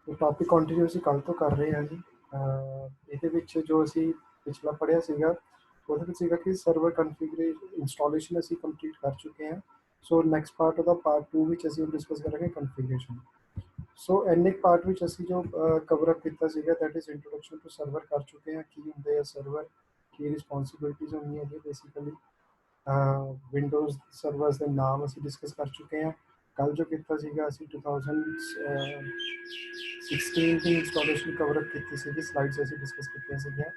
तो topic continue ਅਸੀਂ ਕੱਲ੍ਹ ਤੋਂ ਕਰ ਰਹੇ ਹਾਂ ਜੀ। ਇਹਦੇ ਵਿੱਚ ਜੋ ਅਸੀਂ ਪਿਛਲਾ ਪੜ੍ਹਿਆ ਸੀਗਾ, ਉਹਦੇ ਵਿੱਚ ਸੀਗਾ ਕਿ ਸਰਵਰ ਇੰਸਟਾਲੇਸ਼ਨ ਅਸੀਂ ਕੰਪਲੀਟ ਕਰ ਚੁੱਕੇ ਹਾਂ। ਸੋ ਨੈਕਸਟ ਪਾਰਟ ਉਹਦਾ ਪਾਰਟ 2 ਵਿੱਚ ਅਸੀਂ ਡਿਸਕਸ ਕਰਾਂਗੇ ਕਨਫੀਗਰੇਸ਼ਨ। ਸੋ ਇੰਨੇ ਪਾਰਟ ਵਿੱਚ ਅਸੀਂ ਜੋ ਕਵਰ ਅਪ ਕੀਤਾ ਸੀਗਾ that is introduction to server ਕਰ ਚੁੱਕੇ ਹਾਂ। ਕੀ ਹੁੰਦੇ ਆ ਸਰਵਰ, ਕੀ ਰਿਸਪੌਂਸਿਬਿਲਿਟੀਜ਼ ਹੁੰਦੀਆਂ ਜੀ ਬੇਸਿਕਲੀ। ਵਿੰਡੋਜ਼ ਸਰਵਰਸ ਦੇ ਨਾਮ ਅਸੀਂ ਡਿਸਕਸ ਕਰ ਚੁੱਕੇ ਹਾਂ। ਕੱਲ੍ਹ ਜੋ ਕੀਤਾ ਸੀਗਾ ਅਸੀਂ 2016 ਦੀ ਇੰਸਟਾਲੇਸ਼ਨ ਕਵਰ ਅਪ ਕੀਤੀ ਸੀਗੀ, ਸਲਾਈਡਸ ਅਸੀਂ ਡਿਸਕਸ ਕੀਤੀਆਂ ਸੀਗੀਆਂ।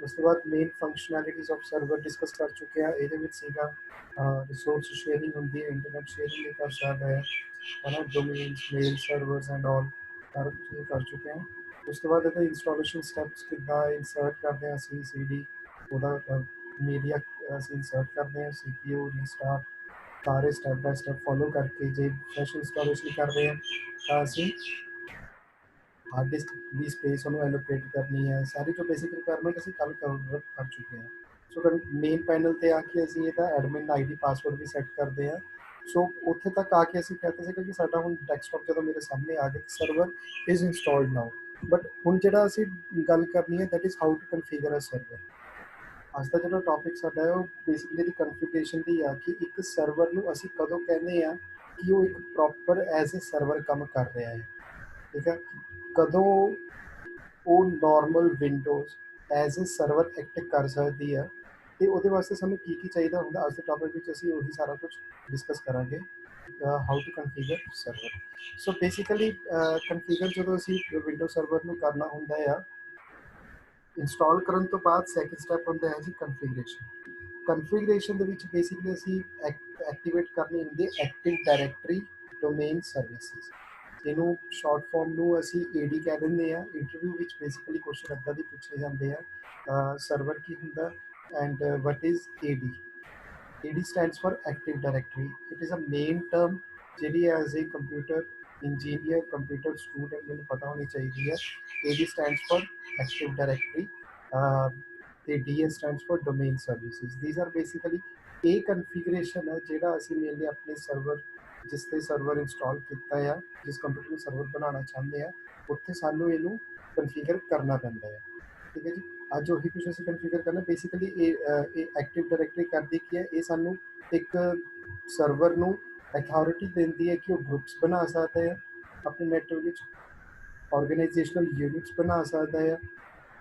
ਉਸ ਤੋਂ ਬਾਅਦ ਮੇਨ ਫੰਕਸ਼ਨੈਲਿਟੀਜ਼ ਆਫ ਸਰਵਰ ਡਿਸਕਸ ਕਰ ਚੁੱਕੇ ਹਾਂ। ਇਹਦੇ ਵਿੱਚ ਸੀਗਾ ਰਿਸੋਰਸ ਸ਼ੇਅਰਿੰਗ ਹੁੰਦੀ ਹੈ, ਇੰਟਰਨੈਟ ਸ਼ੇਅਰਿੰਗ ਵੀ ਕਰ ਸਕਦਾ ਹੈ ਨਾ, domains, male servers and all ਸਾਰਾ ਕੁਛ ਇਹ ਕਰ ਚੁੱਕੇ ਹਾਂ। ਉਸ ਤੋਂ ਬਾਅਦ ਇਹਦਾ ਇੰਸਟਾਲੇਸ਼ਨ ਸਟੈਪਸ ਕਿੱਦਾਂ ਇੰਸਰਟ ਕਰਦੇ ਹਾਂ ਅਸੀਂ CD, ਉਹਦਾ ਮੀਡੀਆ ਅਸੀਂ ਇੰਸਰਟ ਕਰਦੇ ਹਾਂ, CPU ਰੀਸਟਾਰਟ ਸਾਰੇ ਸਟੈਪ ਬਾय ਸਟੈਪ ਫੋਲੋ ਕਰਕੇ। ਜੇ ਫਰੈਸ਼ ਇੰਸਟਾਲੇਸ਼ਨ ਕਰ ਰਹੇ ਹਾਂ ਤਾਂ ਅਸੀਂ ਹਾਰਡ ਡਿਸਕ ਦੀ ਸਪੇਸ ਉਹਨੂੰ ਐਲੋਕੇਟ ਕਰਨੀ ਹੈ। ਸਾਰੀ ਜੋ ਬੇਸਿਕ ਰਿਕੁਆਇਰਮੈਂਟ ਅਸੀਂ ਕੱਲ੍ਹ ਕਵਰ ਕਰ ਚੁੱਕੇ ਹਾਂ। ਸੋ ਮੇਨ ਪੈਨਲ ਤੇ ਆ ਕੇ ਅਸੀਂ ਇਹਦਾ ਐਡਮਿਨ ID ਪਾਸਵਰਡ ਵੀ ਸੈੱਟ ਕਰਦੇ ਹਾਂ। ਸੋ ਉੱਥੇ ਤੱਕ ਆ ਕੇ ਅਸੀਂ ਕਹਿੰਦੇ ਸੀਗੇ ਕਿ ਸਾਡਾ ਹੁਣ ਡੈਸਕਟਾਪ ਜਦੋਂ ਮੇਰੇ ਸਾਹਮਣੇ ਆ ਗਿਆ server is installed now. But ਹੁਣ ਜਿਹੜਾ ਅਸੀਂ ਗੱਲ ਕਰਨੀ ਹੈ that is how to configure a server. ਅੱਜ ਦਾ ਜਿਹੜਾ ਟੌਪਿਕ ਸਾਡਾ ਹੈ ਉਹ ਬੇਸਿਕਲੀ ਦੀ ਕਨਫੀਗਰੇਸ਼ਨ ਦੀ ਆ ਕਿ ਇੱਕ ਸਰਵਰ ਨੂੰ ਅਸੀਂ ਕਦੋਂ ਕਹਿੰਦੇ ਆ ਕਿ ਉਹ ਇੱਕ ਪ੍ਰੋਪਰ ਐਜ਼ ਅ ਸਰਵਰ ਕੰਮ ਕਰ ਰਿਹਾ ਹੈ। ਠੀਕ ਹੈ, ਕਦੋਂ ਉਹ normal Windows as a server act ਕਰ ਸਕਦੀ ਆ, ਤੇ ਉਹਦੇ ਵਾਸਤੇ ਸਾਨੂੰ ਕੀ ਕੀ ਚਾਹੀਦਾ ਹੁੰਦਾ। ਅੱਜ ਦੇ ਟੌਪਿਕ ਵਿੱਚ ਅਸੀਂ ਉਹੀ ਸਾਰਾ ਕੁਝ ਡਿਸਕਸ ਕਰਾਂਗੇ, how to configure server. So basically configure ਜਦੋਂ ਅਸੀਂ ਵਿੰਡੋ ਸਰਵਰ ਨੂੰ ਕਰਨਾ ਹੁੰਦਾ ਆ, ਇੰਸਟਾਲ ਕਰਨ ਤੋਂ ਬਾਅਦ ਸੈਕਿੰਡ ਸਟੈਪ ਹੁੰਦਾ ਹੈ ਜੀ ਕਨਫੀਗਰੇਸ਼ਨ। ਕਨਫੀਗਰੇਸ਼ਨ ਦੇ ਵਿੱਚ ਬੇਸਿਕਲੀ ਅਸੀਂ ਐਕਟੀਵੇਟ ਕਰਨੀ ਹੁੰਦੀ ਹੈ ਐਕਟਿਵ ਡਾਇਰੈਕਟਰੀ ਡੋਮੇਨ ਸਰਵਿਸਿਜ਼। ਇਹਨੂੰ ਸ਼ਾਰਟ ਫਾਰਮ ਨੂੰ ਅਸੀਂ AD ਕਹਿ ਦਿੰਦੇ ਆ। ਇੰਟਰਵਿਊ ਵਿੱਚ ਬੇਸਿਕਲੀ ਕੁਐਸਚਨ ਇੱਦਾਂ ਦੇ ਪੁੱਛੇ ਜਾਂਦੇ ਆ, ਸਰਵਰ ਕੀ ਹੁੰਦਾ and what is AD। AD stands for Active Directory. It is a main term ਜਿਹੜੀ as a computer engineer, computer student ਮੈਨੂੰ ਪਤਾ ਹੋਣੀ ਚਾਹੀਦੀ ਹੈ। AD stands for Active Directory ਤੇ DS stands for Domain Services. These are basically ਇਹ configuration ਹੈ ਜਿਹੜਾ ਅਸੀਂ ਮੇਨਲੀ ਆਪਣੇ ਸਰਵਰ, ਜਿਸ ਤੇ ਸਰਵਰ ਇੰਸਟਾਲ ਕੀਤਾ ਆ, ਜਿਸ ਕੰਪਿਊਟਰ ਨੂੰ ਸਰਵਰ ਬਣਾਉਣਾ ਚਾਹੁੰਦੇ ਆ, ਉੱਥੇ ਸਾਨੂੰ ਇਹਨੂੰ ਕਨਫੀਗਰ ਕਰਨਾ ਪੈਂਦਾ ਹੈ। ਠੀਕ ਹੈ ਜੀ, ਅੱਜ ਉਹੀ ਕੁਛ ਅਸੀਂ ਕਨਫੀਗਰ ਕਰਨਾ। ਬੇਸਿਕਲੀ ਇਹ ਐਕਟਿਵ ਡਾਇਰੈਕਟਰੀ ਕਰਦੀ ਕੀ ਹੈ, ਇਹ ਸਾਨੂੰ ਇੱਕ ਸਰਵਰ ਨੂੰ ਅਥਾਰਟੀ ਦਿੰਦੀ ਹੈ ਕਿ ਉਹ ਗਰੁੱਪਸ ਬਣਾ ਸਕਦਾ ਹੈ ਆਪਣੇ ਨੈਟਵਰਕ ਵਿੱਚ, ਆਰਗੇਨਾਈਜੇਸ਼ਨਲ ਯੂਨਿਟਸ ਬਣਾ ਸਕਦਾ ਹੈ,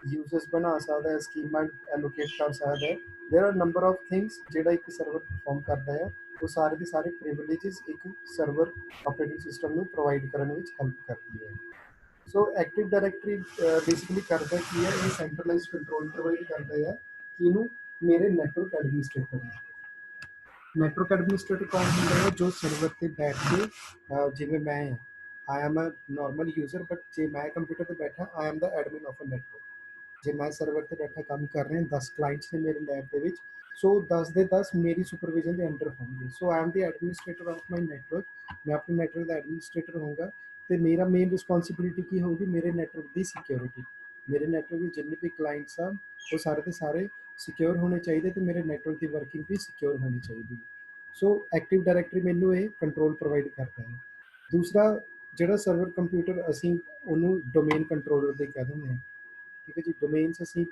ਯੂਜ਼ਰਸ ਬਣਾ ਸਕਦਾ ਹੈ, ਸਕੀਮਾ ਐਲੋਕੇਟ ਕਰ ਸਕਦਾ ਹੈ। ਦੇਰ ਆਰ ਨੰਬਰ ਆਫ ਥਿੰਗਸ ਜਿਹੜਾ ਇੱਕ ਸਰਵਰ ਪਰਫਾਰਮ ਕਰਦਾ ਹੈ। ਉਹ ਸਾਰੇ ਦੇ ਸਾਰੇ ਪ੍ਰਿਵਿਲੇਜਸ ਇੱਕ ਸਰਵਰ ਆਪਰੇਟਿੰਗ ਸਿਸਟਮ ਨੂੰ ਪ੍ਰੋਵਾਈਡ ਕਰਨ ਵਿੱਚ ਹੈਲਪ ਕਰਦੀ ਹੈ। ਸੋ ਐਕਟਿਵ ਡਾਇਰੈਕਟਰੀ ਬੇਸਿਕਲੀ ਕਰਦਾ ਕੀ ਹੈ, ਇਹ ਸੈਂਟਰਲਾਈਜ਼ਡ ਕੰਟਰੋਲ ਪ੍ਰੋਵਾਈਡ ਕਰਦਾ ਹੈ ਕਿ ਇਹਨੂੰ ਮੇਰੇ ਨੈਟਵਰਕ ਐਡਮਿਨਿਸਟ੍ਰੇਟਰ ਨੂੰ। ਨੈਟਵਰਕ ਐਡਮਿਨਿਸਟ੍ਰੇਟਰ ਕੌਣ ਹੁੰਦਾ ਹੈ, ਜੋ ਸਰਵਰ ਤੇ ਬੈਠ ਕੇ ਜਿਵੇਂ ਮੈਂ I am a normal user, but ਜੇ ਮੈਂ ਕੰਪਿਊਟਰ ਤੇ ਬੈਠਾ I am the admin of a network. ਜੇ ਮੈਂ ਸਰਵਰ ਤੇ ਬੈਠਾ ਕੰਮ ਕਰ ਰਿਹਾ, 10 ਕਲਾਇੰਟਸ ਨੇ ਮੇਰੇ ਲੈਬ ਦੇ ਵਿੱਚ, ਸੋ 10 ਦੇ 10 ਮੇਰੀ ਸੁਪਰਵਿਜ਼ਨ ਦੇ ਅੰਡਰ ਹੋਣਗੇ। ਸੋ I am the administrator of my network. ਮੈਂ ਆਪਣੇ ਨੈਟਵਰਕ ਦਾ ਐਡਮਿਨਿਸਟ੍ਰੇਟਰ ਹੋਊਗਾ ਤੇ ਮੇਰਾ ਮੇਨ ਰਿਸਪੌਂਸਿਬਿਲਿਟੀ ਕੀ ਹੋਊਗੀ, ਮੇਰੇ ਨੈਟਵਰਕ ਦੀ ਸਿਕਿਉਰਿਟੀ। ਮੇਰੇ ਨੈਟਵਰਕ ਵਿੱਚ ਜਿੰਨੇ ਵੀ ਕਲਾਇੰਟਸ ਆ ਉਹ ਸਾਰੇ ਦੇ ਸਾਰੇ ਸਿਕਿਉਰ ਹੋਣੇ ਚਾਹੀਦੇ ਤੇ ਮੇਰੇ ਨੈਟਵਰਕ ਦੀ ਵਰਕਿੰਗ ਵੀ ਸਿਕਿਉਰ ਹੋਣੀ ਚਾਹੀਦੀ। ਸੋ ਐਕਟਿਵ ਡਾਇਰੈਕਟਰੀ ਮੈਨੂੰ ਇਹ ਕੰਟਰੋਲ ਪ੍ਰੋਵਾਈਡ ਕਰਦਾ ਹੈ। ਦੂਸਰਾ ਜਿਹੜਾ ਸਰਵਰ ਕੰਪਿਊਟਰ ਅਸੀਂ ਉਹਨੂੰ ਡੋਮੇਨ ਕੰਟਰੋਲਰ ਦੇ ਕਹਿ ਦਿੰਦੇ ਹਾਂ। ਠੀਕ ਹੈ ਜੀ, ਡੋਮੇਨਸ ਅਸੀਂ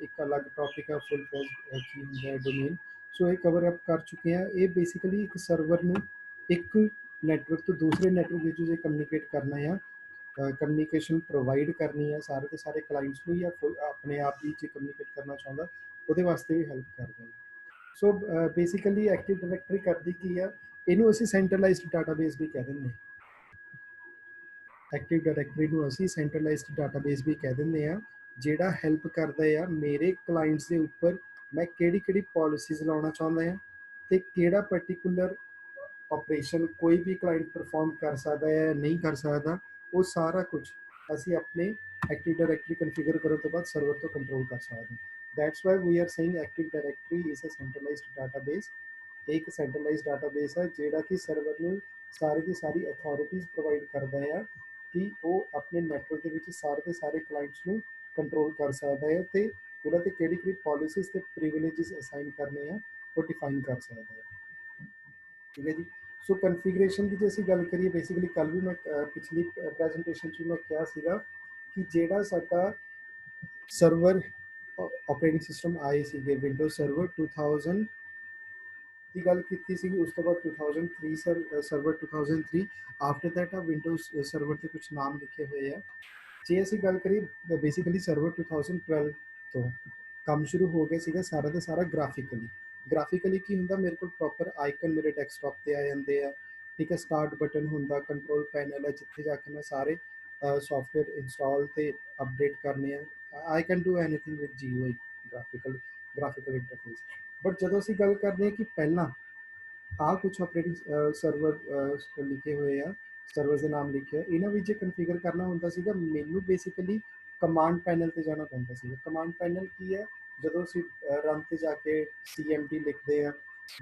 ਇੱਕ ਅਲੱਗ ਟੌਪਿਕ ਆ, ਫੁੱਲ ਫੋਰਮ ਕੀ ਹੁੰਦਾ ਹੈ ਡੋਮੇਨ। ਸੋ ਇਹ ਕਵਰ ਅਪ ਕਰ ਚੁੱਕੇ ਹਾਂ। ਇਹ ਬੇਸਿਕਲੀ ਇੱਕ ਸਰਵਰ ਨੂੰ ਇੱਕ ਨੈਟਵਰਕ ਤੋਂ ਦੂਸਰੇ ਨੈਟਵਰਕ ਵਿੱਚ ਜੇ ਕਮਿਊਨੀਕੇਟ ਕਰਨਾ ਆ, ਕਮਿਊਨੀਕੇਸ਼ਨ ਪ੍ਰੋਵਾਈਡ ਕਰਨੀ ਹੈ ਸਾਰੇ ਦੇ ਸਾਰੇ ਕਲਾਇੰਟਸ ਨੂੰ, ਜਾਂ ਆਪਣੇ ਆਪ ਵੀ ਜੇ ਕਮਿਊਨੀਕੇਟ ਕਰਨਾ ਚਾਹੁੰਦਾ ਉਹਦੇ ਵਾਸਤੇ ਵੀ ਹੈਲਪ ਕਰਦਾ ਹੈ। ਸੋ ਬੇਸਿਕਲੀ ਐਕਟਿਵ ਡਾਇਰੈਕਟਰੀ ਕਰਦੀ ਕੀ ਆ, ਇਹਨੂੰ ਅਸੀਂ ਸੈਂਟਰਲਾਈਜ਼ਡ ਡਾਟਾਬੇਸ ਵੀ ਕਹਿ ਦਿੰਦੇ ਹਾਂ। ਐਕਟਿਵ ਡਾਇਰੈਕਟਰੀ ਨੂੰ ਅਸੀਂ ਸੈਂਟਰਲਾਈਜ਼ਡ ਡਾਟਾਬੇਸ ਵੀ ਕਹਿ ਦਿੰਦੇ ਹਾਂ, ਜਿਹੜਾ ਹੈਲਪ ਕਰਦਾ ਆ ਮੇਰੇ ਕਲਾਇੰਟਸ ਦੇ ਉੱਪਰ ਮੈਂ ਕਿਹੜੀ ਕਿਹੜੀ ਪਾਲਿਸੀਜ਼ ਲਾਉਣਾ ਚਾਹੁੰਦਾ ਹਾਂ ਤੇ ਕਿਹੜਾ ਪਰਟੀਕੂਲਰ ਆਪਰੇਸ਼ਨ ਕੋਈ ਵੀ ਕਲਾਇੰਟ ਪਰਫਾਰਮ ਕਰ ਸਕਦਾ ਹੈ ਨਹੀਂ ਕਰ ਸਕਦਾ, ਉਹ ਸਾਰਾ ਕੁਝ ਅਸੀਂ ਆਪਣੇ ਐਕਟਿਵ ਡਾਇਰੈਕਟਰੀ ਕਨਫੀਗਰ ਕਰਨ ਤੋਂ ਬਾਅਦ ਸਰਵਰ ਤੋਂ ਕੰਟਰੋਲ ਕਰ ਸਕਦੇ ਹਾਂ। That's why we are saying active directory is a centralised database. ਇੱਕ ਸੈਂਟਰਲਾਈਜ਼ਡ ਡਾਟਾਬੇਸ ਹੈ ਜਿਹੜਾ ਕਿ ਸਰਵਰ ਨੂੰ ਸਾਰੀ ਦੀ ਸਾਰੀ ਅਥਾਰਟੀਜ਼ ਪ੍ਰੋਵਾਈਡ ਕਰਦਾ ਹੈ ਕਿ ਉਹ ਆਪਣੇ ਨੈਟਵਰਕ ਦੇ ਵਿੱਚ ਸਾਰੇ ਦੇ ਸਾਰੇ ਕਲਾਇੰਟਸ ਨੂੰ ਕੰਟਰੋਲ ਕਰ ਸਕਦਾ ਹੈ ਤੇ ਉਹਨਾਂ 'ਤੇ ਕਿਹੜੀ ਕਿਹੜੀ ਪੋਲਿਸੀਜ਼ ਤੇ ਪ੍ਰਿਵਿਲੇਜਸ ਅਸਾਈਨ ਕਰਨੇ ਆ ਉਹ ਡਿਫਾਈਨ ਕਰ ਸਕਦਾ ਹੈ। ਠੀਕ ਹੈ ਜੀ, ਸੋ ਕਨਫੀਗਰੇਸ਼ਨ ਦੀ ਜੇ ਅਸੀਂ ਗੱਲ ਕਰੀਏ, ਬੇਸਿਕਲੀ ਕੱਲ ਵੀ ਮੈਂ ਪਿਛਲੀ ਪ੍ਰੈਜੈਂਟੇਸ਼ਨ 'ਚ ਮੈਂ ਕਿਹਾ ਸੀਗਾ ਕਿ ਜਿਹੜਾ ਸਾਡਾ ਸਰਵਰ ਆਪਰੇਟਿੰਗ ਸਿਸਟਮ ਆਏ ਸੀਗੇ ਵਿੰਡੋਜ਼ ਸਰਵਰ 2000 ਦੀ ਗੱਲ ਕੀਤੀ ਸੀਗੀ, ਉਸ ਤੋਂ ਬਾਅਦ 2003 ਸਰਵਰ 2003, ਆਫਟਰ ਦੈਟ ਆ ਵਿੰਡੋਜ਼ ਸਰਵਰ ਤੇ ਕੁਝ ਨਾਮ ਲਿਖੇ ਹੋਏ ਆ। ਜੇ ਅਸੀਂ ਗੱਲ ਕਰੀਏ ਬੇਸਿਕਲੀ ਸਰਵਰ 2012 ਤੋਂ ਕੰਮ ਸ਼ੁਰੂ ਹੋ ਗਿਆ ਸੀਗਾ ਸਾਰਾ ਦਾ ਸਾਰਾ ਗ੍ਰਾਫਿਕਲੀ ਕੀ ਹੁੰਦਾ, ਮੇਰੇ ਕੋਲ ਪ੍ਰੋਪਰ ਆਈਕਨ ਮੇਰੇ ਡੈਸਕਟਾਪ ਤੇ ਆ ਜਾਂਦੇ ਆ, ਠੀਕ ਹੈ। ਸਟਾਰਟ ਬਟਨ ਹੁੰਦਾ, ਕੰਟਰੋਲ ਪੈਨਲ ਹੈ ਜਿੱਥੇ ਜਾ ਕੇ ਮੈਂ ਸਾਰੇ ਸੌਫਟਵੇਅਰ ਇੰਸਟਾਲ ਤੇ ਅਪਡੇਟ ਕਰਨੇ ਆ। I can do anything with GUI, graphical interface. But ਜਦੋਂ ਅਸੀਂ ਗੱਲ ਕਰਦੇ ਹਾਂ ਕਿ ਪਹਿਲਾਂ ਆ ਕੁਛ ਆਪਰੇਟਿੰਗ ਸਰਵਰ ਲਿਖੇ ਹੋਏ ਆ, ਸਰਵਰ ਦੇ ਨਾਮ ਲਿਖੇ ਆ, ਇਹਨਾਂ ਵਿੱਚ ਜੇ ਕਨਫੀਗਰ ਕਰਨਾ ਹੁੰਦਾ ਸੀਗਾ ਮੈਨੂੰ ਬੇਸਿਕਲੀ ਕਮਾਂਡ ਪੈਨਲ ਤੇ ਜਾਣਾ ਪੈਂਦਾ ਸੀਗਾ। ਕਮਾਂਡ ਪੈਨਲ ਕੀ ਹੈ, ਜਦੋਂ ਅਸੀਂ ਰਨ ਤੇ ਜਾ ਕੇ CMD ਲਿਖਦੇ ਆ,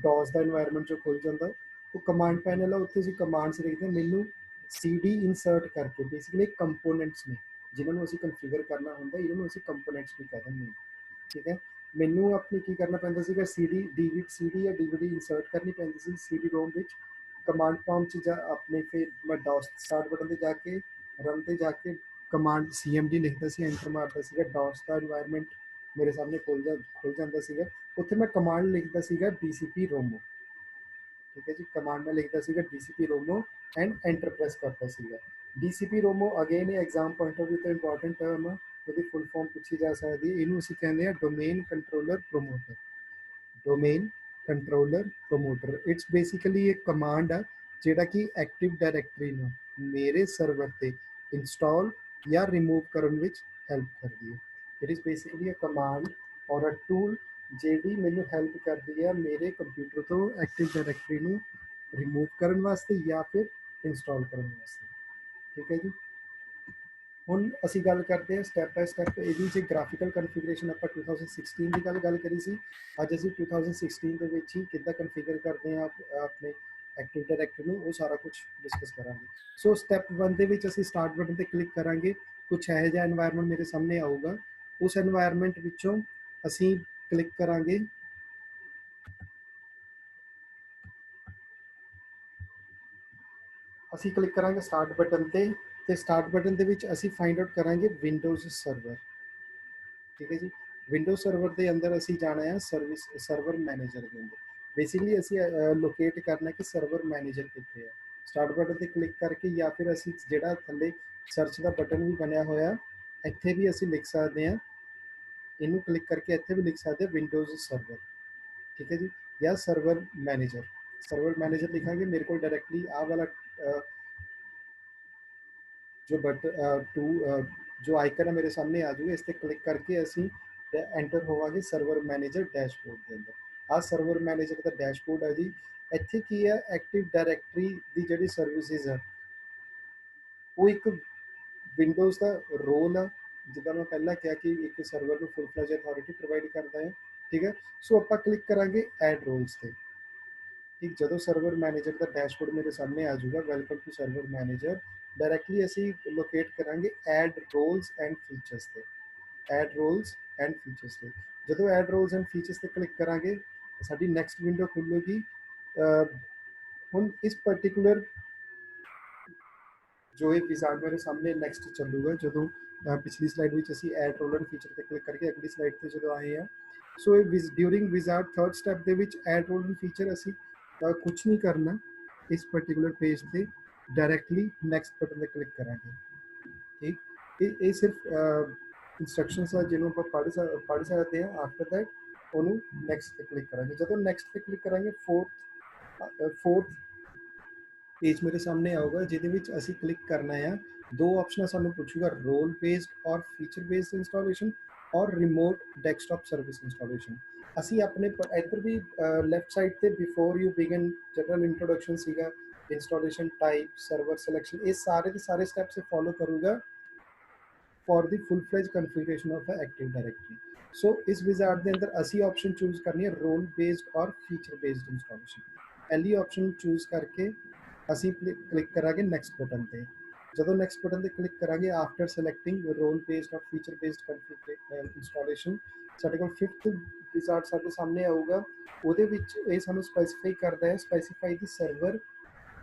ਡੋਸ ਦਾ ਇਨਵਾਇਰਮੈਂਟ ਜੋ ਖੁੱਲ ਜਾਂਦਾ, ਉਹ ਕਮਾਂਡ ਪੈਨਲ ਆ, ਉੱਥੇ ਅਸੀਂ ਕਮਾਂਡਸ ਲਿਖਦੇ, ਮੈਨੂੰ CD ਇਨਸਰਟ ਕਰਕੇ ਬੇਸਿਕਲੀ ਕੰਪੋਨੈਂਟਸ ਨੇ ਜਿਨ੍ਹਾਂ ਨੂੰ ਅਸੀਂ ਕਨਫੀਗਰ ਕਰਨਾ ਹੁੰਦਾ, ਇਹਨਾਂ ਨੂੰ ਅਸੀਂ ਕੰਪੋਨੈਂਟਸ ਵੀ ਕਹਿ ਦਿੰਦੇ ਹਾਂ, ਠੀਕ ਹੈ। ਮੈਨੂੰ ਆਪਣੀ ਕੀ ਕਰਨਾ ਪੈਂਦਾ ਸੀਗਾ, CD ਜਾਂ DVD ਇਨਸਰਟ ਕਰਨੀ ਪੈਂਦੀ ਸੀ CD ROM ਵਿੱਚ, ਕਮਾਂਡ ਪ੍ਰੌਂਪਟ 'ਚ ਜਾ ਆਪਣੇ, ਫਿਰ ਮੈਂ ਡੋਸ ਸਟਾਰਟ ਬਟਨ ਤੇ ਜਾ ਕੇ ਰਨ ਤੇ ਜਾ ਕੇ ਕਮਾਂਡ CMD ਲਿਖਦਾ ਸੀ, ਐਂਟਰ ਮਾਰਦਾ ਸੀਗਾ, ਡੋਸ ਦਾ ਇਨਵਾਇਰਮੈਂਟ ਮੇਰੇ ਸਾਹਮਣੇ ਖੁੱਲ ਜਾਂਦਾ ਸੀਗਾ। ਉੱਥੇ ਮੈਂ ਕਮਾਂਡ ਲਿਖਦਾ ਸੀਗਾ DCP ROMO, ਠੀਕ ਹੈ ਜੀ। ਕਮਾਂਡ ਮੈਂ ਲਿਖਦਾ ਸੀਗਾ DCP ROMO and enter press ਕਰਦਾ ਸੀਗਾ। DCP ROMO ਅਗੇਨ ਇਹ ਐਗਜ਼ਾਮ ਪੁਆਇੰਟ ਆਫ ਵਿਊ ਤੋਂ ਇੰਪੋਰਟੈਂਟ ਟਰਮ ਆ, ਇਹਦੀ ਫੁੱਲ ਫਾਰਮ ਪੁੱਛੀ ਜਾ ਸਕਦੀ ਹੈ। ਇਹਨੂੰ ਅਸੀਂ ਕਹਿੰਦੇ ਆ domain controller promoter. Domain controller promoter it's basically ਇੱਕ ਕਮਾਂਡ ਆ ਜਿਹੜਾ ਕਿ ਐਕਟਿਵ ਡਾਇਰੈਕਟਰੀ ਨੂੰ ਮੇਰੇ ਸਰਵਰ ਤੇ ਇੰਸਟਾਲ ਜਾਂ ਰਿਮੂਵ ਕਰਨ ਵਿੱਚ ਹੈਲਪ ਕਰਦੀ ਹੈ। It is basically a command or a tool ਜਿਹੜੀ ਮੈਨੂੰ ਹੈਲਪ ਕਰਦੀ ਹੈ ਮੇਰੇ ਕੰਪਿਊਟਰ ਤੋਂ ਐਕਟਿਵ ਡਾਇਰੈਕਟਰੀ ਨੂੰ ਰਿਮੂਵ ਕਰਨ ਵਾਸਤੇ ਜਾਂ ਫਿਰ ਇੰਸਟਾਲ ਕਰਨ ਵਾਸਤੇ, ਠੀਕ ਹੈ ਜੀ। ਹੁਣ ਅਸੀਂ ਗੱਲ ਕਰਦੇ ਹਾਂ ਸਟੈਪ ਬਾਏ ਸਟੈਪ। ਇਹਦੀ ਜੇ ਗ੍ਰਾਫਿਕਲ ਕਨਫੀਗਰੇਸ਼ਨ ਆਪਾਂ 2016 ਦੀ ਗੱਲ ਕਰੀ ਸੀ, ਅੱਜ ਅਸੀਂ 2016 ਦੇ ਵਿੱਚ ਹੀ ਕਿੱਦਾਂ ਕਨਫੀਗਰ ਕਰਦੇ ਹਾਂ ਆਪਣੇ ਐਕਟਿਵ ਡਾਇਰੈਕਟਰੀ ਨੂੰ, ਉਹ ਸਾਰਾ ਕੁਝ ਡਿਸਕਸ ਕਰਾਂਗੇ। ਸੋ ਸਟੈਪ 1 ਦੇ ਵਿੱਚ ਅਸੀਂ ਸਟਾਰਟ ਬਟਨ ਤੇ ਕਲਿੱਕ ਕਰਾਂਗੇ, ਕੁਛ ਇਹੋ ਜਿਹਾ ਐਨਵਾਇਰਨਮੈਂਟ ਮੇਰੇ ਸਾਹਮਣੇ ਆਊਗਾ। ਉਸ ਐਨਵਾਇਰਨਮੈਂਟ ਵਿੱਚੋਂ ਅਸੀਂ ਕਲਿੱਕ ਕਰਾਂਗੇ, ਸਟਾਰਟ ਬਟਨ ਤੇ ਸਟਾਰਟ ਬਟਨ ਦੇ ਵਿੱਚ ਅਸੀਂ ਫਾਈਂਡ ਆਊਟ ਕਰਾਂਗੇ ਵਿੰਡੋਜ਼ ਸਰਵਰ, ਠੀਕ ਹੈ ਜੀ। ਵਿੰਡੋਜ਼ ਸਰਵਰ ਦੇ ਅੰਦਰ ਅਸੀਂ ਜਾਣਾ ਹੈ ਸਰਵਰ ਮੈਨੇਜਰ ਦੇ ਅੰਦਰ। ਬੇਸਿਕਲੀ ਅਸੀਂ ਲੋਕੇਟ ਕਰਨਾ ਕਿ ਸਰਵਰ ਮੈਨੇਜਰ ਕਿੱਥੇ ਹੈ। ਸਟਾਰਟ ਬਟਨ ਤੇ ਕਲਿੱਕ ਕਰਕੇ ਜਾਂ ਫਿਰ ਅਸੀਂ ਜਿਹੜਾ ਥੱਲੇ ਸਰਚ ਦਾ ਬਟਨ ਵੀ ਬਣਿਆ ਹੋਇਆ, ਇੱਥੇ ਵੀ ਅਸੀਂ ਲਿਖ ਸਕਦੇ ਹਾਂ, ਇਹਨੂੰ ਕਲਿੱਕ ਕਰਕੇ ਇੱਥੇ ਵੀ ਲਿਖ ਸਕਦੇ ਹਾਂ ਵਿੰਡੋਜ਼ ਸਰਵਰ, ਠੀਕ ਹੈ ਜੀ, ਜਾਂ ਸਰਵਰ ਮੈਨੇਜਰ ਲਿਖਾਂਗੇ, ਮੇਰੇ ਕੋਲ ਡਾਇਰੈਕਟਲੀ ਆਹ ਵਾਲਾ जो जो आइकन है मेरे सामने आ जाऊगा, इस पर क्लिक करके ਅਸੀਂ ਐਂਟਰ ਹੋਵਾਂਗੇ ਸਰਵਰ ਮੈਨੇਜਰ ਡੈਸ਼ਬੋਰਡ ਦੇ ਅੰਦਰ। ਆਹ ਸਰਵਰ ਮੈਨੇਜਰ ਦਾ ਡੈਸ਼ਬੋਰਡ ਹੈ ਜੀ। ਇੱਥੇ ਕੀ ਹੈ, ਐਕਟਿਵ ਡਾਇਰੈਕਟਰੀ ਦੀ ਜਿਹੜੀ ਸਰਵਿਸਿਜ਼ ਹੈ ਉਹ ਇੱਕ ਵਿੰਡੋਜ਼ ਦਾ ਰੋਲ ਆ, ਜਿੱਦਾਂ ਮੈਂ ਪਹਿਲਾਂ ਕਿਹਾ ਕਿ ਇੱਕ ਸਰਵਰ ਨੂੰ ਫੁੱਲ ਫਲੈਜ ਅਥਾਰਟੀ ਪ੍ਰੋਵਾਈਡ ਕਰਦਾ ਹੈ, ਠੀਕ ਹੈ। ਸੋ ਆਪਾਂ ਕਲਿੱਕ ਕਰਾਂਗੇ ਐਡ ਰੋਲਸ ਤੇ, ਠੀਕ। ਜਦੋਂ ਸਰਵਰ ਮੈਨੇਜਰ ਦਾ ਡੈਸ਼ਬੋਰਡ ਮੇਰੇ ਸਾਹਮਣੇ ਆ ਜਾਊਗਾ, welcome to server manager, directly ਅਸੀਂ ਲੋਕੇਟ ਕਰਾਂਗੇ ਐਡ ਰੋਲਸ ਐਂਡ ਫੀਚਰਸ ਤੇ, ਜਦੋਂ ਐਡ ਰੋਲਸ ਐਂਡ ਫੀਚਰਸ ਤੇ ਕਲਿੱਕ ਕਰਾਂਗੇ ਸਾਡੀ ਨੈਕਸਟ ਵਿੰਡੋ ਖੁੱਲੇਗੀ। ਹੁਣ ਇਸ ਪਰਟੀਕੂਲਰ ਜੋ ਇਹ ਵਿਜ਼ਾਰਡ ਮੇਰੇ ਸਾਹਮਣੇ ਨੈਕਸਟ ਚੱਲੂਗਾ, ਜਦੋਂ ਪਿਛਲੀ ਸਲਾਈਡ ਵਿੱਚ ਅਸੀਂ ਐਡ ਰੋਲ ਐਂਡ ਫੀਚਰ ਤੇ ਕਲਿੱਕ ਕਰਕੇ ਅਗਲੀ ਸਲਾਈਡ ਤੇ ਜਦੋਂ ਆਏ ਆ। ਸੋ ਇਹ ਡਿਊਰਿੰਗ ਵਿਜ਼ਾਰਡ ਥਰਡ ਸਟੈਪ ਦੇ ਵਿੱਚ ਐਡ ਰੋਲ ਐਂਡ ਫੀਚਰ ਅਸੀਂ ਕੁਛ ਨਹੀਂ ਕਰਨਾ, ਇਸ ਪਰਟੀਕੂਲਰ ਪੇਜ ਤੇ ਡਾਇਰੈਕਟਲੀ ਨੈਕਸਟ ਬਟਨ ਤੇ ਕਲਿੱਕ ਕਰਾਂਗੇ, ਠੀਕ। ਇਹ ਸਿਰਫ ਇੰਸਟਰਕਸ਼ਨਸ ਆ ਜਿਹਨੂੰ ਆਪਾਂ ਪੜ੍ਹ ਸਕਦੇ ਹਾਂ। ਆਫਟਰ ਦੈਟ ਉਹਨੂੰ ਨੈਕਸਟ ਤੇ ਕਲਿੱਕ ਕਰਾਂਗੇ। ਜਦੋਂ ਨੈਕਸਟ ਤੇ ਕਲਿੱਕ ਕਰਾਂਗੇ ਫੋਰਥ पेज मेरे सामने आऊगा, ਜਿਹਦੇ ਵਿੱਚ ਅਸੀਂ ਕਲਿੱਕ ਕਰਨਾ ਹੈ। ਦੋ ਆਪਸ਼ਨਾਂ ਸਾਨੂੰ ਪੁੱਛੂਗਾ, ਰੋਲ ਬੇਸਡ ਔਰ ਫੀਚਰ ਬੇਸਡ ਇੰਸਟਾਲੇਸ਼ਨ ਔਰ ਰਿਮੋਟ ਡੈਸਕਟਾਪ ਸਰਵਿਸ ਇੰਸਟਾਲੇਸ਼ਨ। ਅਸੀਂ ਆਪਣੇ ਇੱਧਰ ਵੀ ਲੈਫਟ ਸਾਈਡ ਤੇ before you begin general introduction ਸੀਗਾ, ਇੰਸਟਾਲੇਸ਼ਨ ਟਾਈਪ, ਸਰਵਰ ਸਿਲੈਕਸ਼ਨ, ਇਹ ਸਾਰੇ ਦੇ ਸਾਰੇ ਸਟੈਪਸ ਫੋਲੋ ਕਰੂਗਾ for the full fledged configuration of the active directory. So इस विजार्ड के अंदर असी ऑप्शन चूज करनी है रोल बेस्ड और फीचर बेस्ड इंस्टॉलेशन। पहली ऑप्शन चूज करके असी क्लिक करांगे नैक्सट बटन पे। जो नैक्सट बटन पे क्लिक करांगे आफ्टर सिलेक्टिंग रोल बेस्ड और फीचर बेस्ड इंस्टॉलेशन, साढ़े को फिफ्थ विजार्ड साढ़े सामने आऊगा। वो स्पैसीफाई करता है, specify the server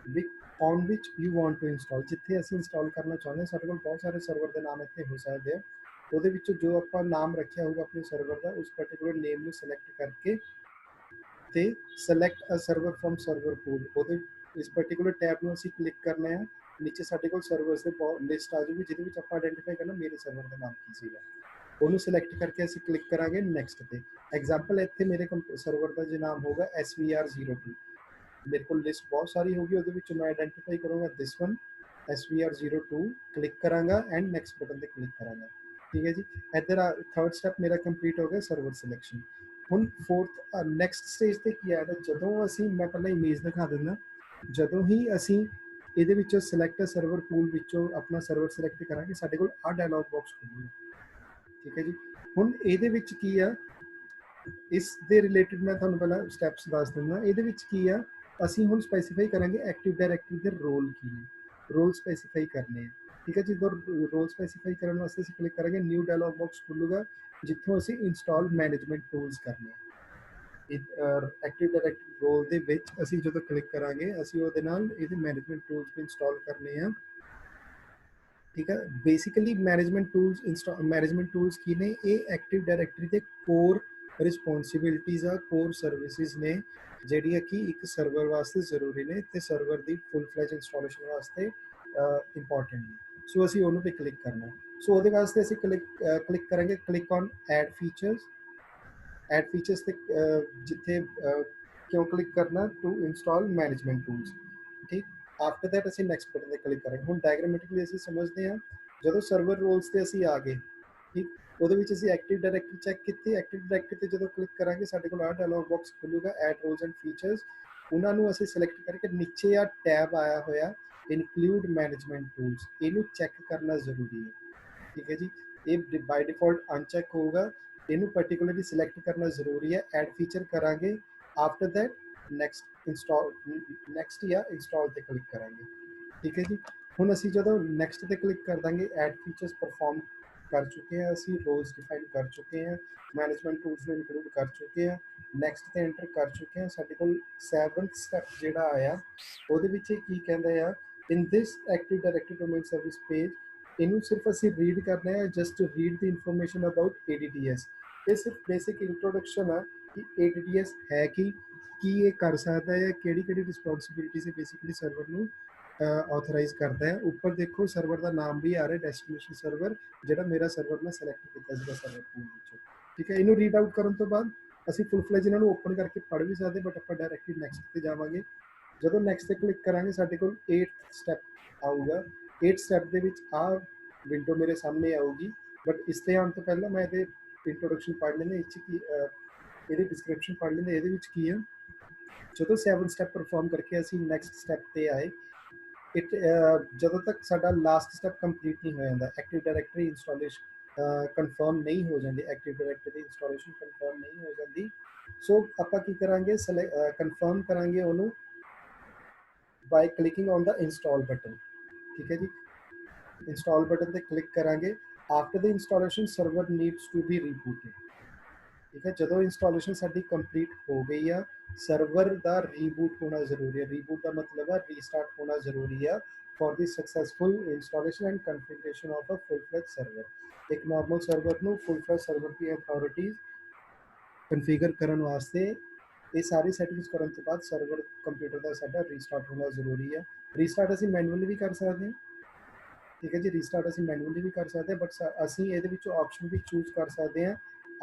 on which you want to install, जिथे ਅਸੀਂ ਇੰਸਟਾਲ ਕਰਨਾ ਚਾਹੁੰਦੇ ਹਾਂ ਸਾਡੇ ਕੋਲ ਬਹੁਤ ਸਾਰੇ ਸਰਵਰ ਦੇ ਨਾਮ ਇੱਥੇ ਹੋ ਸਕਦੇ ਆ। ਉਹਦੇ ਵਿੱਚੋਂ ਜੋ ਆਪਾਂ ਨਾਮ ਰੱਖਿਆ ਹੋਊਗਾ ਆਪਣੇ ਸਰਵਰ ਦਾ ਉਸ ਪਾਰਟਿਕੂਲਰ ਨੇਮ ਨੂੰ ਸਿਲੈਕਟ ਕਰਕੇ ਤੇ ਸਿਲੈਕਟ ਅ ਸਰਵਰ ਫਰਮ ਸਰਵਰ ਪੂਲ, ਉਹਦੇ ਇਸ ਪਾਰਟਿਕੂਲਰ ਟੈਬ ਨੂੰ ਅਸੀਂ ਕਲਿੱਕ ਕਰਨਾ ਹੈ। ਨੀਚੇ ਸਾਡੇ ਕੋਲ ਸਰਵਰਸ ਦੇ ਲਿਸਟ ਆ ਜੂਗੀ ਜਿਹਦੇ ਵਿੱਚ ਆਪਾਂ ਆਇਡੈਂਟੀਫਾਈ ਕਰਨਾ ਮੇਰੇ ਸਰਵਰ ਦਾ ਨਾਮ ਕੀ ਸੀਗਾ। ਉਹਨੂੰ ਸਿਲੈਕਟ ਕਰਕੇ ਅਸੀਂ ਕਲਿੱਕ ਕਰਾਂਗੇ ਨੈਕਸਟ ਤੇ। ਐਗਜ਼ਾਮਪਲ ਇੱਥੇ ਮੇਰੇ ਸਰਵਰ ਦਾ ਜੇ ਨਾਮ ਹੋਗਾ SVR02, ਮੇਰੇ ਕੋਲ ਲਿਸਟ ਬਹੁਤ ਸਾਰੀ ਹੋਗੀ, ਉਹਦੇ ਵਿੱਚ ਮੈਂ ਆਇਡੈਂਟੀਫਾਈ ਕਰੂੰਗਾ ਦਿਸ ਵਨ SVR02, ਕਲਿੱਕ ਕਰਾਂਗਾ ਐਂਡ ਨੈਕਸਟ ਬਟਨ ਤੇ ਕਲਿੱਕ ਕਰਾਂਗਾ। ਠੀਕ ਹੈ ਜੀ, ਇੱਧਰ ਥਰਡ ਸਟੈਪ ਮੇਰਾ ਕੰਪਲੀਟ ਹੋ ਗਿਆ ਸਰਵਰ ਸਿਲੈਕਸ਼ਨ। ਹੁਣ ਫੋਰਥ ਨੈਕਸਟ ਸਟੇਜ ਤੇ ਕੀ ਆਇਆ, ਜਦੋਂ ਅਸੀਂ, ਮੈਂ ਪਹਿਲਾਂ ਇਮੇਜ ਦਿਖਾ ਦਿੰਦਾ, ਜਦੋਂ ਹੀ ਅਸੀਂ ਇਹਦੇ ਵਿੱਚੋਂ ਸਿਲੈਕਟ ਸਰਵਰ ਪੂਲ ਵਿੱਚੋਂ ਆਪਣਾ ਸਰਵਰ ਸਿਲੈਕਟ ਕਰਾਂਗੇ ਸਾਡੇ ਕੋਲ ਆਹ ਡਾਇਲੌਗ ਬਾਕਸ ਖੁੱਲੂਗਾ। ਠੀਕ ਹੈ ਜੀ, ਹੁਣ ਇਹਦੇ ਵਿੱਚ ਕੀ ਆ, ਇਸ ਦੇ ਰਿਲੇਟਿਡ ਮੈਂ ਤੁਹਾਨੂੰ ਪਹਿਲਾਂ ਸਟੈਪਸ ਦੱਸ ਦਿੰਦਾ। ਇਹਦੇ ਵਿੱਚ ਕੀ ਆ, ਅਸੀਂ ਹੁਣ ਸਪੈਸੀਫਾਈ ਕਰਾਂਗੇ ਐਕਟਿਵ ਡਾਇਰੈਕਟਰੀ ਦੇ ਰੋਲ ਕੀ ਨੇ, ਰੋਲ ਸਪੈਸੀਫਾਈ ਕਰਨੇ ਆ। ਠੀਕ ਹੈ, ਜਦੋਂ ਰੋਲ ਸਪੈਸੀਫਾਈ ਕਰਨ ਵਾਸਤੇ ਅਸੀਂ ਕਲਿੱਕ ਕਰਾਂਗੇ ਨਿਊ ਡਾਇਲੌਗ ਬਾਕਸ ਖੁੱਲੂਗਾ ਜਿੱਥੋਂ ਅਸੀਂ ਇੰਸਟਾਲ ਮੈਨੇਜਮੈਂਟ ਟੂਲਸ ਕਰਨੇ ਆ। ਐਕਟਿਵ ਡਾਇਰੈਕਟਰੀ ਰੋਲ ਦੇ ਵਿੱਚ ਅਸੀਂ ਜਦੋਂ ਕਲਿੱਕ ਕਰਾਂਗੇ ਅਸੀਂ ਉਹਦੇ ਨਾਲ ਇਹਦੇ ਮੈਨੇਜਮੈਂਟ ਟੂਲਸ ਵੀ ਇੰਸਟਾਲ ਕਰਨੇ ਆ। ਠੀਕ ਹੈ, ਬੇਸਿਕਲੀ ਮੈਨੇਜਮੈਂਟ ਟੂਲਸ ਕੀ ਨੇ, ਇਹ ਐਕਟਿਵ ਡਾਇਰੈਕਟਰੀ ਦੇ ਕੋਰ ਰਿਸਪੌਂਸਿਬਿਲਿਟੀਜ਼ ਆ, ਕੋਰ ਸਰਵਿਸਿਜ਼ ਨੇ ਜਿਹੜੀਆਂ ਕਿ ਇੱਕ ਸਰਵਰ ਵਾਸਤੇ ਜ਼ਰੂਰੀ ਨੇ ਤੇ ਸਰਵਰ ਦੀ ਫੁੱਲ ਫਲੈਜ ਇੰਸਟਾਲੇਸ਼ਨ ਵਾਸਤੇ ਇੰਪੋਰਟੈਂਟ ਨੇ। ਸੋ ਅਸੀਂ ਉਹਨੂੰ ਤੇ ਕਲਿੱਕ ਕਰਨਾ। ਸੋ ਉਹਦੇ ਵਾਸਤੇ ਅਸੀਂ ਕਲਿੱਕ ਕਰਾਂਗੇ click on add features. Add features ਤੇ ਜਿੱਥੇ ਕਿਉਂ ਕਲਿੱਕ ਕਰਨਾ, ਟੂ ਇੰਸਟਾਲ ਮੈਨੇਜਮੈਂਟ ਟੂਲਸ। ਠੀਕ, ਆਫਟਰ ਦੈਟ ਅਸੀਂ ਨੈਕਸਟ ਬਟਨ ਤੇ ਕਲਿੱਕ ਕਰਾਂਗੇ। ਹੁਣ ਡਾਇਗਰਾਮੈਟਿਕਲੀ ਅਸੀਂ ਸਮਝਦੇ ਹਾਂ, ਜਦੋਂ ਸਰਵਰ ਰੋਲਸ ਤੇ ਅਸੀਂ ਆ ਗਏ, ਠੀਕ, ਉਹਦੇ ਵਿੱਚ ਅਸੀਂ ਐਕਟਿਵ ਡਾਇਰੈਕਟਰੀ ਚੈੱਕ ਕੀਤੀ। ਐਕਟਿਵ ਡਾਇਰੈਕਟਰੀ ਤੇ ਜਦੋਂ ਕਲਿੱਕ ਕਰਾਂਗੇ ਸਾਡੇ ਕੋਲ ਆਹ ਡਾਇਲੌਗ ਬਾਕਸ ਖੁੱਲੂਗਾ ਐਡ ਰੋਲਸ ਐਂਡ ਫੀਚਰਸ। ਉਹਨਾਂ ਨੂੰ ਅਸੀਂ ਸਿਲੈਕਟ ਕਰਕੇ ਨੀਚੇ ਆ ਟੈਬ ਆਇਆ ਹੋਇਆ ਇਨਕਲੂਡ ਮੈਨੇਜਮੈਂਟ ਟੂਲਸ, ਇਹਨੂੰ ਚੈੱਕ ਕਰਨਾ ਜ਼ਰੂਰੀ ਹੈ। ਠੀਕ ਹੈ ਜੀ, ਇਹ ਬਾਈ ਡਿਫਾਲਟ ਅਨਚੈੱਕ ਹੋਊਗਾ, ਇਹਨੂੰ ਪਾਰਟਿਕੂਲਰਲੀ ਸਿਲੈਕਟ ਕਰਨਾ ਜ਼ਰੂਰੀ ਹੈ। ਐਡ ਫੀਚਰ ਕਰਾਂਗੇ, ਆਫਟਰ ਦੈਟ ਨੈਕਸਟ ਜਾਂ ਇੰਸਟਾਲ ਤੇ ਕਲਿੱਕ ਕਰਾਂਗੇ। ਠੀਕ ਹੈ ਜੀ, ਹੁਣ ਅਸੀਂ ਜਦੋਂ ਨੈਕਸਟ ਤੇ ਕਲਿੱਕ ਕਰ ਦਾਂਗੇ ਐਡ ਫੀਚਰਸ ਪਰਫਾਰਮ ਕਰ ਚੁੱਕੇ ਹਾਂ, ਅਸੀਂ ਰੋਲਸ ਡਿਫਾਈਨ ਕਰ ਚੁੱਕੇ ਹਾਂ, ਮੈਨੇਜਮੈਂਟ ਟੂਲਸ ਨੂੰ ਇਨਕਲੂਡ ਕਰ ਚੁੱਕੇ ਹਾਂ, ਨੈਕਸਟ ਤੇ ਐਂਟਰ ਕਰ ਚੁੱਕੇ ਹਾਂ। ਸਾਡੇ ਕੋਲ 7th ਸਟੈਪ ਜਿਹੜਾ ਆਇਆ ਉਹਦੇ ਵਿੱਚ ਇਹ ਕੀ ਕਹਿੰਦਾ ਆ, in this active directory domain service page, ਇਹਨੂੰ ਸਿਰਫ ਅਸੀਂ ਰੀਡ ਕਰਨਾ ਹੈ, just read the information about ADDS। ਇਹ ਸਿਰਫ ਬੇਸਿਕ ਇੰਟਰੋਡਕਸ਼ਨ ਆ ਕਿ ADDS ਹੈ ਕੀ ਇਹ ਕਰ ਸਕਦਾ ਹੈ, ਕਿਹੜੀ ਕਿਹੜੀ ਰਿਸਪੌਂਸਿਬਿਲਿਟੀਜ਼ ਬੇਸਿਕਲੀ ਸਰਵਰ ਨੂੰ ਆਥੋਰਾਈਜ਼ ਕਰਦਾ ਹੈ। ਉੱਪਰ ਦੇਖੋ ਸਰਵਰ ਦਾ ਨਾਮ ਵੀ ਆ ਰਿਹਾ, ਡੈਸਟੀਨੇਸ਼ਨ ਸਰਵਰ, ਜਿਹੜਾ ਮੇਰਾ ਸਰਵਰ ਮੈਂ ਸਿਲੈਕਟ ਕੀਤਾ ਸੀਗਾ ਸਰਵਰ ਪੂਲ ਵਿੱਚੋਂ। ਠੀਕ ਹੈ, ਇਹਨੂੰ ਰੀਡ ਆਊਟ ਕਰਨ ਤੋਂ ਬਾਅਦ ਅਸੀਂ ਫੁੱਲ ਫਲੈਜ ਇਹਨਾਂ ਨੂੰ ਓਪਨ ਕਰਕੇ ਪੜ੍ਹ ਵੀ ਸਕਦੇ, ਬਟ ਆਪਾਂ ਡਾਇਰੈਕਟਲੀ ਨੈਕਸਟ ਤੇ ਜਾਵਾਂਗੇ। ਜਦੋਂ ਨੈਕਸਟ ਤੇ ਕਲਿੱਕ ਕਰਾਂਗੇ ਸਾਡੇ ਕੋਲ 8th ਸਟੈਪ ਆਊਗਾ। 8th ਸਟੈਪ ਦੇ ਵਿੱਚ ਆਹ ਵਿੰਡੋ ਮੇਰੇ ਸਾਹਮਣੇ ਆਊਗੀ, ਬਟ ਇਸ ਤੇ ਆਉਣ ਤੋਂ ਪਹਿਲਾਂ ਮੈਂ ਇਹਦੇ ਇੰਟਰੋਡਕਸ਼ਨ ਪੜ੍ਹ ਲੈਂਦੇ, ਇਹ 'ਚ ਕੀ ਇਹਦੀ ਡਿਸਕ੍ਰਿਪਸ਼ਨ ਪੜ੍ਹ ਲੈਂਦੇ। ਇਹਦੇ ਵਿੱਚ ਕੀ ਆ, ਜਦੋਂ 7 ਸਟੈਪ ਪਰਫਾਰਮ ਕਰਕੇ ਅਸੀਂ ਨੈਕਸਟ ਸਟੈਪ ਤੇ ਆਏ, ਜਦੋਂ ਤੱਕ ਸਾਡਾ ਲਾਸਟ ਸਟੈਪ ਕੰਪਲੀਟ ਨਹੀਂ ਹੋ ਜਾਂਦਾ, ਐਕਟਿਵ ਡਾਇਰੈਕਟਰੀ ਇੰਸਟਾਲੇਸ਼ਨ ਕਨਫਰਮ ਨਹੀਂ ਹੋ ਜਾਂਦੀ, ਐਕਟਿਵ ਡਾਇਰੈਕਟਰੀ ਦੀ ਇੰਸਟਾਲੇਸ਼ਨ ਕਨਫਰਮ ਨਹੀਂ ਹੋ ਜਾਂਦੀ। ਸੋ ਆਪਾਂ ਕੀ ਕਰਾਂਗੇ, ਕਨਫਰਮ ਕਰਾਂਗੇ ਉਹਨੂੰ by clicking on the install button. ਠੀਕ ਹੈ ਜੀ, ਇੰਸਟਾਲ ਬਟਨ ਤੇ ਕਲਿੱਕ ਕਰਾਂਗੇ। After the installation server needs to be rebooted. ਠੀਕ ਹੈ, ਜਦੋਂ ਇੰਸਟਾਲੇਸ਼ਨ ਸਾਡੀ ਕੰਪਲੀਟ ਹੋ ਗਈ ਆ, ਸਰਵਰ ਦਾ ਰੀਬੂਟ ਹੋਣਾ ਜ਼ਰੂਰੀ ਹੈ। ਰੀਬੂਟ ਦਾ ਮਤਲਬ ਹੈ ਰੀਸਟਾਰਟ ਹੋਣਾ ਜ਼ਰੂਰੀ ਆ for the successful installation and configuration of a full fledge server. एक नॉर्मल सर्वर ਨੂੰ फुल फ्लैज सर्वर ਦੀ अथॉरिटीज ਕਨਫੀਗਰ ਕਰਨ ਵਾਸਤੇ ਇਹ ਸਾਰੀ ਸੈਟਿੰਗਸ ਕਰਨ ਤੋਂ ਬਾਅਦ ਸਰਵਰ ਕੰਪਿਊਟਰ ਦਾ ਸਾਡਾ ਰੀਸਟਾਰਟ ਹੋਣਾ ਜ਼ਰੂਰੀ ਹੈ। ਰੀਸਟਾਰਟ ਅਸੀਂ ਮੈਨੂਅਲੀ ਵੀ ਕਰ ਸਕਦੇ ਹਾਂ। ਠੀਕ ਹੈ ਜੀ, ਰੀਸਟਾਰਟ ਅਸੀਂ ਮੈਨੂਅਲੀ ਵੀ ਕਰ ਸਕਦੇ ਹਾਂ, ਬਟ ਅਸੀਂ ਇਹਦੇ ਵਿੱਚੋਂ ਆਪਸ਼ਨ ਵੀ ਚੂਜ਼ ਕਰ ਸਕਦੇ ਹਾਂ।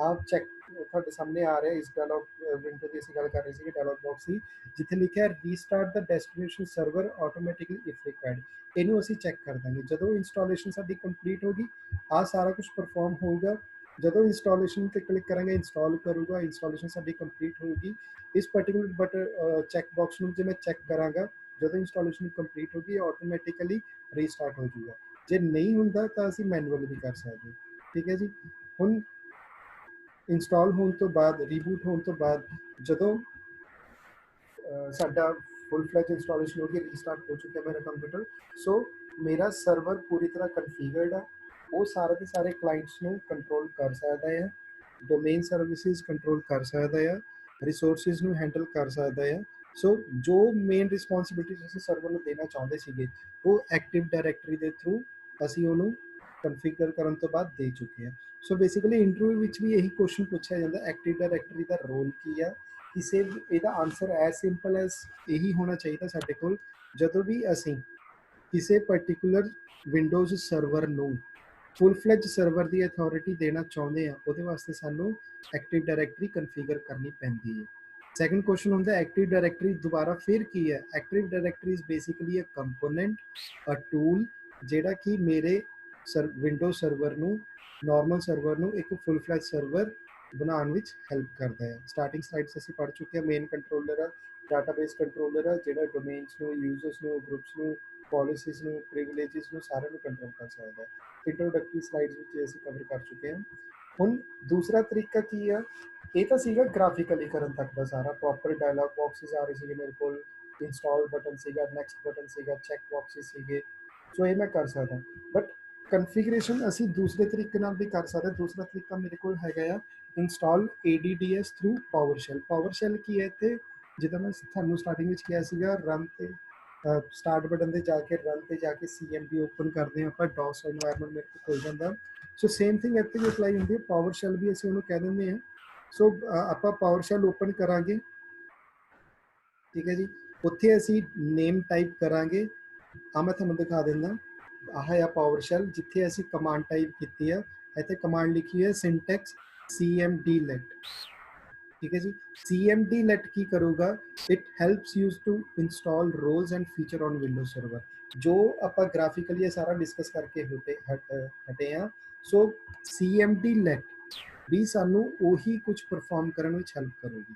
ਆਪ ਚੈੱਕ ਤੁਹਾਡੇ ਸਾਹਮਣੇ ਆ ਰਿਹਾ, ਇਸ ਡਾਇਲੌਗ ਵਿੰਡੋ ਦੀ ਅਸੀਂ ਗੱਲ ਕਰ ਰਹੇ ਸੀ, ਡਾਇਲੌਗ ਬਾਕਸ ਸੀ ਜਿੱਥੇ ਲਿਖਿਆ restart the destination server automatically if required. ਇਹਨੂੰ ਅਸੀਂ ਚੈੱਕ ਕਰ ਦਾਂਗੇ। ਜਦੋਂ ਇੰਸਟਾਲੇਸ਼ਨ ਸਾਡੀ ਕੰਪਲੀਟ ਹੋ ਗਈ, ਆਹ ਸਾਰਾ ਕੁਝ ਪਰਫਾਰਮ ਹੋਊਗਾ। ਜਦੋਂ ਇੰਸਟਾਲੇਸ਼ਨ ਤੇ ਕਲਿੱਕ ਕਰਾਂਗੇ ਇੰਸਟਾਲ ਕਰੂਗਾ, ਇੰਸਟਾਲੇਸ਼ਨ ਸਾਡੀ ਕੰਪਲੀਟ ਹੋਊਗੀ। ਇਸ ਪਾਰਟਿਕੂਲਰ ਬਟਨ ਚੈੱਕ ਬਾਕਸ ਨੂੰ ਜੇ ਮੈਂ ਚੈੱਕ ਕਰਾਂਗਾ, ਜਦੋਂ ਇੰਸਟਾਲੇਸ਼ਨ ਕੰਪਲੀਟ ਹੋ ਗਈ ਆਟੋਮੈਟਿਕਲੀ ਰੀਸਟਾਰਟ ਹੋ ਜਾਊਗਾ। ਜੇ ਨਹੀਂ ਹੁੰਦਾ ਤਾਂ ਅਸੀਂ ਮੈਨੂਅਲ ਵੀ ਕਰ ਸਕਦੇ। ਠੀਕ ਹੈ ਜੀ, ਹੁਣ ਇੰਸਟਾਲ ਹੋਣ ਤੋਂ ਬਾਅਦ, ਰੀਬੂਟ ਹੋਣ ਤੋਂ ਬਾਅਦ ਜਦੋਂ ਸਾਡਾ ਫੁੱਲ ਫਲੈਜ ਇੰਸਟਾਲੇਸ਼ਨ ਹੋ ਗਈ, ਰੀਸਟਾਰਟ ਹੋ ਚੁੱਕਿਆ ਮੇਰਾ ਕੰਪਿਊਟਰ। ਸੋ ਮੇਰਾ ਸਰਵਰ ਪੂਰੀ ਤਰ੍ਹਾਂ ਕਨਫੀਗਰਡ ਆ, ਉਹ ਸਾਰੇ ਦੇ ਸਾਰੇ ਕਲਾਇੰਟਸ ਨੂੰ ਕੰਟਰੋਲ ਕਰ ਸਕਦਾ ਹੈ, ਡੋਮੇਨ ਸਰਵਿਸਿਜ਼ ਕੰਟਰੋਲ ਕਰ ਸਕਦਾ ਆ, ਰਿਸੋਰਸਿਸ ਨੂੰ ਹੈਂਡਲ ਕਰ ਸਕਦਾ ਆ। ਸੋ ਜੋ ਮੇਨ ਰਿਸਪੌਂਸਿਬਿਲਿਟੀਜ਼ ਅਸੀਂ ਸਰਵਰ ਨੂੰ ਦੇਣਾ ਚਾਹੁੰਦੇ ਸੀਗੇ ਉਹ ਐਕਟਿਵ ਡਾਇਰੈਕਟਰੀ ਦੇ ਥਰੂ ਅਸੀਂ ਉਹਨੂੰ ਕਨਫਿਗਰ ਕਰਨ ਤੋਂ ਬਾਅਦ ਦੇ ਚੁੱਕੇ ਹਾਂ। ਸੋ ਬੇਸਿਕਲੀ ਇੰਟਰਵਿਊ ਵਿੱਚ ਵੀ ਇਹੀ ਕੁਐਸਚਨ ਪੁੱਛਿਆ ਜਾਂਦਾ ਐਕਟਿਵ ਡਾਇਰੈਕਟਰੀ ਦਾ ਰੋਲ ਕੀ ਆ। ਕਿਸੇ ਇਹਦਾ ਆਨਸਰ ਐਜ਼ ਸਿੰਪਲ ਐਜ਼ ਇਹੀ ਹੋਣਾ ਚਾਹੀਦਾ ਸਾਡੇ ਕੋਲ, ਜਦੋਂ ਵੀ ਅਸੀਂ ਕਿਸੇ ਪਾਰਟਿਕੂਲਰ ਵਿੰਡੋਜ਼ ਸਰਵਰ ਨੂੰ ਫੁੱਲ ਫਲੈਜ ਸਰਵਰ ਦੀ ਅਥਾਰਟੀ ਦੇਣਾ ਚਾਹੁੰਦੇ ਆ ਉਹਦੇ ਵਾਸਤੇ ਸਾਨੂੰ ਐਕਟਿਵ ਡਾਇਰੈਕਟਰੀ ਕਨਫਿਗਰ ਕਰਨੀ ਪੈਂਦੀ ਹੈ। ਸੈਕੰਡ ਕੁਐਸਚਨ ਹੁੰਦਾ ਐਕਟਿਵ ਡਾਇਰੈਕਟਰੀ ਦੁਬਾਰਾ ਫਿਰ ਕੀ ਹੈ। Active directory is basically a component, a tool ਜਿਹੜਾ ਕਿ ਮੇਰੇ ਵਿੰਡੋ ਸਰਵਰ ਨੂੰ, ਨਾਰਮਲ ਸਰਵਰ ਨੂੰ ਇੱਕ ਫੁੱਲ ਫਲੈਜ ਸਰਵਰ ਬਣਾਉਣ ਵਿੱਚ ਹੈਲਪ ਕਰਦਾ ਹੈ। ਸਟਾਰਟਿੰਗ ਸਲਾਈਡਸ ਅਸੀਂ ਪੜ੍ਹ ਚੁੱਕੇ ਹਾਂ। ਮੇਨ ਕੰਟਰੋਲਰ ਆ, ਡਾਟਾਬੇਸ ਕੰਟਰੋਲਰ ਆ ਜਿਹੜਾ ਡੋਮੇਨਸ ਨੂੰ, ਯੂਜ਼ਰਸ ਨੂੰ, ਗਰੁੱਪਸ ਨੂੰ, ਪੋਲਿਸੀਜ਼ ਨੂੰ, ਪ੍ਰਿਵਿਲੇजेस ਨੂੰ ਸਾਰਿਆਂ ਨੂੰ ਕੰਟਰੋਲ ਕਰ ਸਕਦਾ ਹੈ। ਇੰਟਰੋਡਕਟਰੀ ਸਲਾਈਡਸ ਵਿੱਚ ਅਸੀਂ ਕਵਰ ਕਰ ਚੁੱਕੇ ਹਾਂ। ਹੁਣ ਦੂਸਰਾ ਤਰੀਕਾ ਕੀ ਆ, ਇਹ ਤਾਂ ਸੀਗਾ ਗ੍ਰਾਫਿਕਲੀ ਕਰਨ ਤੱਕ ਦਾ ਸਾਰਾ, ਪ੍ਰੋਪਰ ਡਾਇਲੌਗ ਬਾਕਸਿਸ ਆ ਰਹੇ ਸੀਗੇ ਮੇਰੇ ਕੋਲ, ਇੰਸਟਾਲ ਬਟਨ ਸੀਗਾ, ਨੈਕਸਟ ਬਟਨ ਸੀਗਾ, ਚੈੱਕ ਬਾਕਸਿਸ ਸੀਗੇ, ਸੋ ਇਹ ਮੈਂ ਕਰ ਸਕਦਾ। ਬਟ ਕਨਫਿਗਰੇਸ਼ਨ ਅਸੀਂ ਦੂਸਰੇ ਤਰੀਕੇ ਨਾਲ ਵੀ ਕਰ ਸਕਦੇ। ਦੂਸਰਾ ਤਰੀਕਾ ਮੇਰੇ ਕੋਲ ਹੈਗਾ ਆ ਇੰਸਟਾਲ ADDS ਥਰੂ ਪਾਵਰਸ਼ੈਲ। ਪਾਵਰਸ਼ੈਲ ਕੀ ਹੈ ਇੱਥੇ, ਜਿੱਦਾਂ ਮੈਂ ਤੁਹਾਨੂੰ ਸਟਾਰਟਿੰਗ ਵਿੱਚ ਕਿਹਾ ਸੀਗਾ, ਰਨ ਤੇ ਸਟਾਰਟ ਬਟਨ ਤੇ ਜਾ ਕੇ ਰਨ ਤੇ ਜਾ ਕੇ CMD ਓਪਨ ਕਰਦੇ ਹਾਂ ਆਪਾਂ, ਡੋਸ ਐਨਵਾਇਰਨਮੈਂਟ ਮੇਰੇ ਕੋਲ ਖੁੱਲ ਜਾਂਦਾ। ਸੋ ਸੇਮ ਥਿੰਗ ਇੱਥੇ ਵੀ ਅਪਲਾਈ ਹੁੰਦੀ ਹੈ, ਪਾਵਰਸ਼ੈਲ ਵੀ ਅਸੀਂ ਉਹਨੂੰ ਕਹਿ ਦਿੰਦੇ ਹਾਂ। ਸੋ ਆਪਾਂ ਪਾਵਰਸ਼ੈਲ ਓਪਨ ਕਰਾਂਗੇ, ਠੀਕ ਹੈ ਜੀ। ਉੱਥੇ ਅਸੀਂ ਨੇਮ ਟਾਈਪ ਕਰਾਂਗੇ, ਆ ਮੈਂ ਤੁਹਾਨੂੰ ਦਿਖਾ ਦਿੰਦਾ, ਆਹ ਆ ਪਾਵਰਸ਼ੈਲ ਜਿੱਥੇ ਅਸੀਂ ਕਮਾਂਡ ਟਾਈਪ ਕੀਤੀ ਆ। ਇੱਥੇ ਕਮਾਂਡ ਲਿਖੀ ਹੈ ਸਿੰਟੈਕਸ CMD let, ਠੀਕ ਹੈ ਜੀ। CMD let ਕੀ ਕਰੂਗਾ, it helps you to install roles and feature on Windows server. ਜੋ ਆਪਾਂ ਗ੍ਰਾਫਿਕਲੀ ਇਹ ਸਾਰਾ ਡਿਸਕਸ ਕਰਕੇ ਹਟੇ ਆ। ਸੋ CMD let ਵੀ ਸਾਨੂੰ ਉਹੀ ਕੁਝ ਪਰਫਾਰਮ ਕਰਨ ਵਿੱਚ ਹੈਲਪ ਕਰੂਗੀ।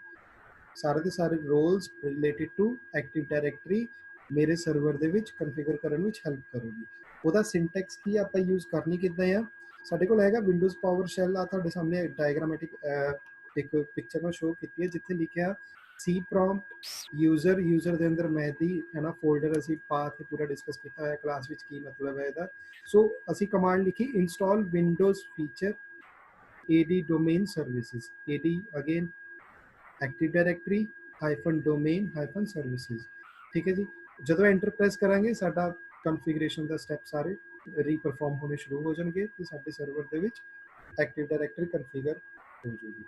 ਸਾਰੇ ਦੇ ਸਾਰੇ roles related to active directory ਮੇਰੇ ਸਰਵਰ ਦੇ ਵਿੱਚ ਕਨਫਿਗਰ ਕਰਨ ਵਿੱਚ ਹੈਲਪ ਕਰੂਗੀ। ਉਹਦਾ ਸਿੰਟੈਕਸ ਕੀ ਆਪਾਂ ਯੂਜ਼ ਕਰਨੀ ਕਿੱਦਾਂ ਆ, ਸਾਡੇ ਕੋਲ ਹੈਗਾ ਵਿੰਡੋਜ਼ ਪਾਵਰਸ਼ੈਲ ਆ, ਤੁਹਾਡੇ ਸਾਹਮਣੇ ਡਾਇਗਰਾਮੈਟਿਕ ਇੱਕ ਪਿਕਚਰ ਨਾਲ ਸ਼ੋ ਕੀਤੀ ਹੈ ਜਿੱਥੇ ਲਿਖਿਆ ਸੀ ਪ੍ਰੌਮਪਟ ਯੂਜ਼ਰ ਦੇ ਅੰਦਰ ਮੈਂ ਦੀ ਹੈ ਨਾ ਫੋਲਡਰ ਅਸੀਂ ਪਾਥ ਪੂਰਾ ਡਿਸਕਸ ਕੀਤਾ ਹੋਇਆ ਕਲਾਸ ਵਿੱਚ, ਕੀ ਮਤਲਬ ਹੈ ਇਹਦਾ। ਸੋ ਅਸੀਂ ਕਮਾਂਡ ਲਿਖੀ install windows feature AD domain services, AD again active directory -domain -services, ਠੀਕ ਹੈ ਜੀ। ਜਦੋਂ ਐਂਟਰ ਪ੍ਰੈਸ ਕਰਾਂਗੇ ਸਾਡਾ ਕਨਫਿਗਰੇਸ਼ਨ ਦਾ ਸਟੈਪ ਸਾਰੇ ਰੀਪਰਫਾਰਮ ਹੋਣੇ ਸ਼ੁਰੂ ਹੋ ਜਾਣਗੇ ਤੇ ਸਾਡੇ ਸਰਵਰ ਦੇ ਵਿੱਚ ਐਕਟਿਵ ਡਾਇਰੈਕਟਰੀ ਕਨਫਿਗਰ ਹੋ ਜੂਗੀ,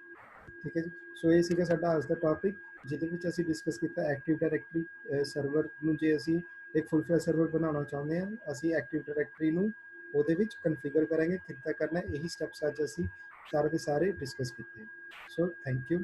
ਠੀਕ ਹੈ ਜੀ। ਸੋ ਇਹ ਸੀਗਾ ਸਾਡਾ ਅੱਜ ਦਾ ਟੌਪਿਕ ਜਿਹਦੇ ਵਿੱਚ ਅਸੀਂ ਡਿਸਕਸ ਕੀਤਾ ਐਕਟਿਵ ਡਾਇਰੈਕਟਰੀ ਸਰਵਰ ਨੂੰ ਜੇ ਅਸੀਂ ਇੱਕ ਫੁੱਲ ਫਲੈਜ ਸਰਵਰ ਬਣਾਉਣਾ ਚਾਹੁੰਦੇ ਹਾਂ, ਅਸੀਂ ਐਕਟਿਵ ਡਾਇਰੈਕਟਰੀ ਨੂੰ ਉਹਦੇ ਵਿੱਚ ਕਨਫਿਗਰ ਕਰਾਂਗੇ, ਕਿੱਦਾਂ ਕਰਨਾ ਇਹੀ ਸਟੈਪਸ ਅੱਜ ਅਸੀਂ ਸਾਰੇ ਦੇ ਸਾਰੇ ਡਿਸਕਸ ਕੀਤੇ। So thank you.